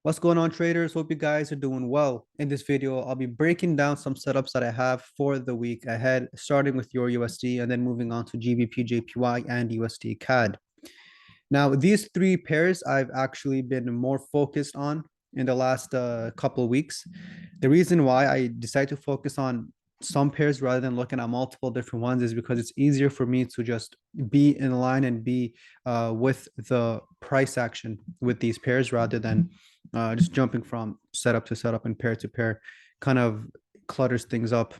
What's going on, traders? Hope you guys are doing well. In this video, I'll be breaking down some setups that I have for the week ahead, starting with your USD and then moving on to GBPJPY and USD CAD. Now, these three pairs I've actually been more focused on in the last couple of weeks. The reason why I decided to focus on some pairs rather than looking at multiple different ones is because it's easier for me to just be in line and be with the price action with these pairs rather than just jumping from setup to setup and pair to pair kind of clutters things up.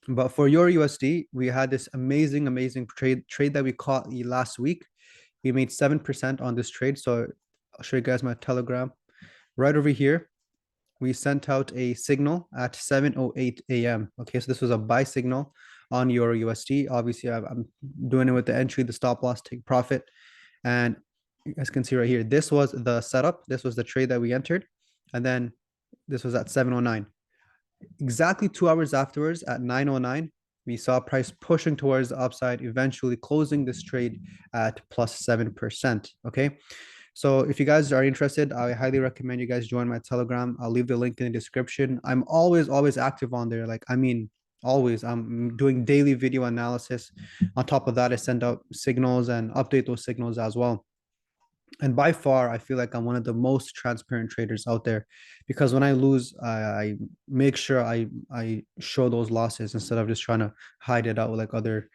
But for your USD, we had this amazing trade that we caught last week. We made 7% on this trade. So I'll show you guys my Telegram. Right over here, we sent out a signal at 7:08 a.m. Okay, so this was a buy signal on your USD. Obviously, I'm doing it with the entry, the stop loss, take profit. And you guys can see right here, this was the setup. This was the trade that we entered. And then this was at 7:09. Exactly 2 hours afterwards at 9:09, we saw price pushing towards the upside, eventually closing this trade at plus 7%. Okay. So if you guys are interested, I highly recommend you guys join my Telegram. I'll leave the link in the description. I'm always active on there. Always. I'm doing daily video analysis. On top of that, I send out signals and update those signals as well. And by far, I feel like I'm one of the most transparent traders out there because when I lose, I make sure I show those losses instead of just trying to hide it out like other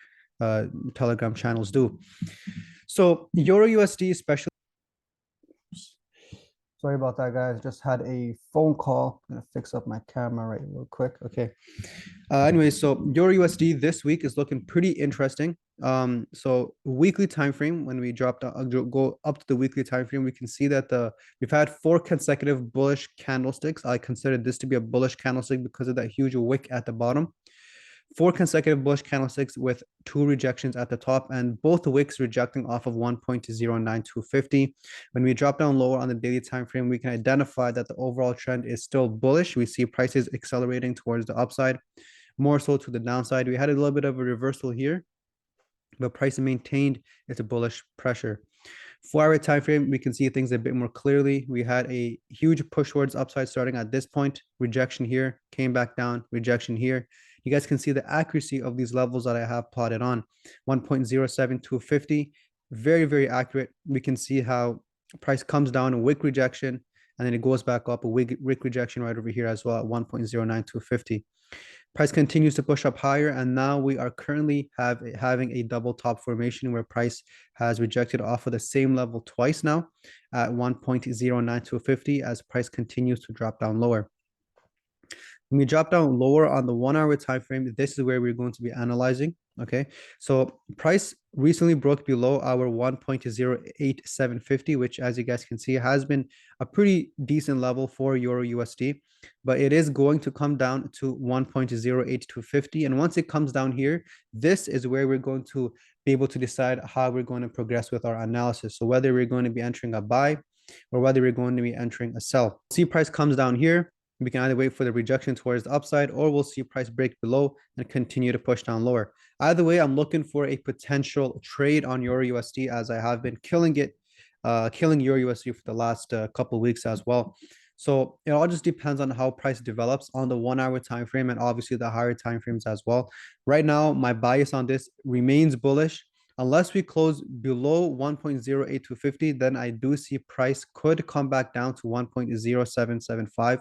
Telegram channels do. So Euro USD, especially. Sorry about that, guys. Just had a phone call. I'm gonna fix up my camera right real quick. Okay. Anyway, so Euro USD this week is looking pretty interesting. So weekly time frame, when we go up to the weekly time frame, we can see that we've had 4 consecutive bullish candlesticks. I consider this to be a bullish candlestick because of that huge wick at the bottom. 4 consecutive bullish candlesticks with 2 rejections at the top, and both the wicks rejecting off of 1.09250. When we drop down lower on the daily time frame, we can identify that the overall trend is still bullish. We see prices accelerating towards the upside, more so to the downside. We had a little bit of a reversal here, but price maintained its bullish pressure. 4-hour time frame, we can see things a bit more clearly. We had a huge push towards upside starting at this point, rejection here, came back down, rejection here. You guys can see the accuracy of these levels that I have plotted on 1.07250. Very accurate. We can see how price comes down, a wick rejection, and then it goes back up, a wick rejection right over here as well at 1.09250. Price continues to push up higher, and now we are currently having a double top formation where price has rejected off of the same level twice now at 1.09250 as price continues to drop down lower. When we drop down lower on the 1-hour time frame, this is where we're going to be analyzing. Okay, so price recently broke below our 1.08750, which, as you guys can see, has been a pretty decent level for Euro USD, but it is going to come down to 1.08250. And once it comes down here, this is where we're going to be able to decide how we're going to progress with our analysis. So whether we're going to be entering a buy or whether we're going to be entering a sell. See, price comes down here. We can either wait for the rejection towards the upside, or we'll see price break below and continue to push down lower. Either way, I'm looking for a potential trade on Euro USD, as I have been killing Euro USD for the last couple of weeks as well. So it all just depends on how price develops on the 1-hour time frame and obviously the higher time frames as well. Right now, my bias on this remains bullish. Unless we close below 1.08250, then I do see price could come back down to 1.0775.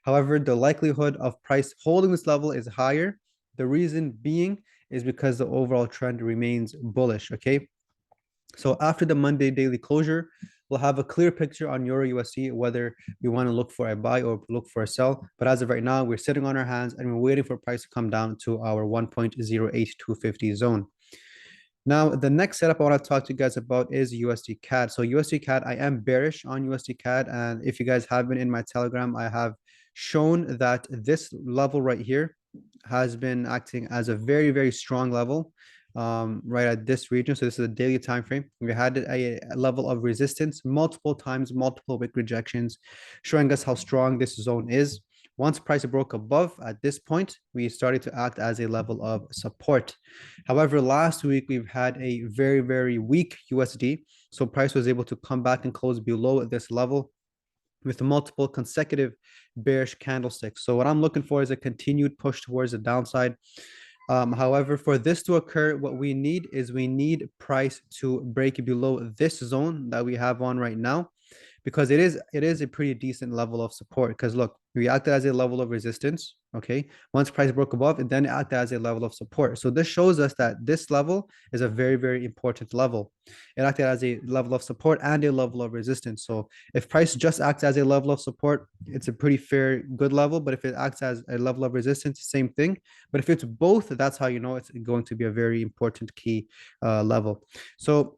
However, the likelihood of price holding this level is higher. The reason being is because the overall trend remains bullish. Okay. So after the Monday daily closure, we'll have a clear picture on Euro USD, whether we want to look for a buy or look for a sell. But as of right now, we're sitting on our hands and we're waiting for price to come down to our 1.08250 zone. Now, the next setup I want to talk to you guys about is USD CAD. So USD CAD, I am bearish on USD CAD. And if you guys have been in my Telegram, I have shown that this level right here has been acting as a very strong level right at this region. So this is a daily time frame. We had a level of resistance multiple times, multiple wick rejections, showing us how strong this zone is. Once price broke above at this point, we started to act as a level of support. However, last week we've had a very weak USD. So price was able to come back and close below this level. with multiple consecutive bearish candlesticks. So what I'm looking for is a continued push towards the downside. However, for this to occur, what we need price to break below this zone that we have on right now, because it is a pretty decent level of support. Because look, we acted as a level of resistance. Okay, once price broke above, it then acted as a level of support. So this shows us that this level is a very, very important level. It acted as a level of support and a level of resistance. So if price just acts as a level of support, it's a pretty fair, good level. But if it acts as a level of resistance, same thing. But if it's both, that's how you know it's going to be a very important key level. So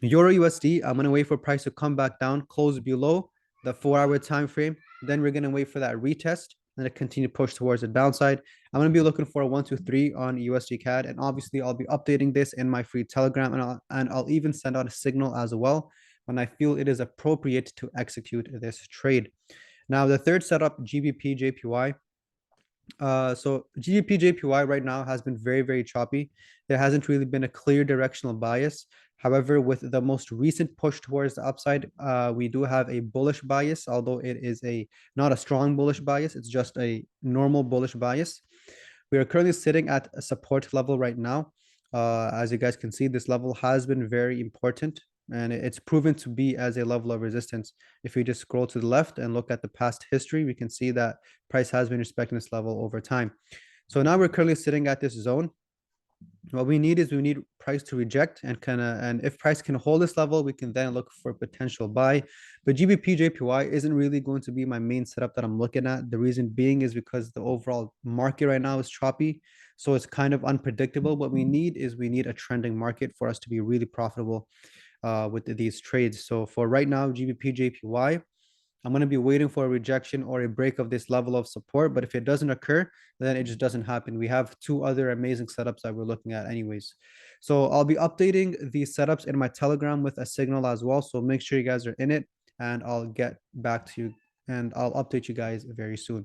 Euro USD, I'm gonna wait for price to come back down, close below the 4-hour time frame. Then we're gonna wait for that retest and then continue to push towards the downside. I'm gonna be looking for a 123 on USD CAD, and obviously I'll be updating this in my free Telegram, and I'll even send out a signal as well when I feel it is appropriate to execute this trade. Now the third setup, GBP JPY. So GBP JPY right now has been very, very choppy. There hasn't really been a clear directional bias. However, with the most recent push towards the upside, we do have a bullish bias, although it is not a strong bullish bias. It's just a normal bullish bias. We are currently sitting at a support level right now. As you guys can see, this level has been very important, and it's proven to be as a level of resistance. If we just scroll to the left and look at the past history, we can see that price has been respecting this level over time. So now we're currently sitting at this zone. What we need price to reject, and if price can hold this level, we can then look for potential buy. But GBP JPY isn't really going to be my main setup that I'm looking at. The reason being is because the overall market right now is choppy, so it's kind of unpredictable. What we need a trending market for us to be really profitable with these trades. So for right now, GBP JPY, I'm going to be waiting for a rejection or a break of this level of support. But if it doesn't occur, then it just doesn't happen. We have two other amazing setups that we're looking at anyways. So I'll be updating these setups in my Telegram with a signal as well. So make sure you guys are in it, and I'll get back to you and I'll update you guys very soon.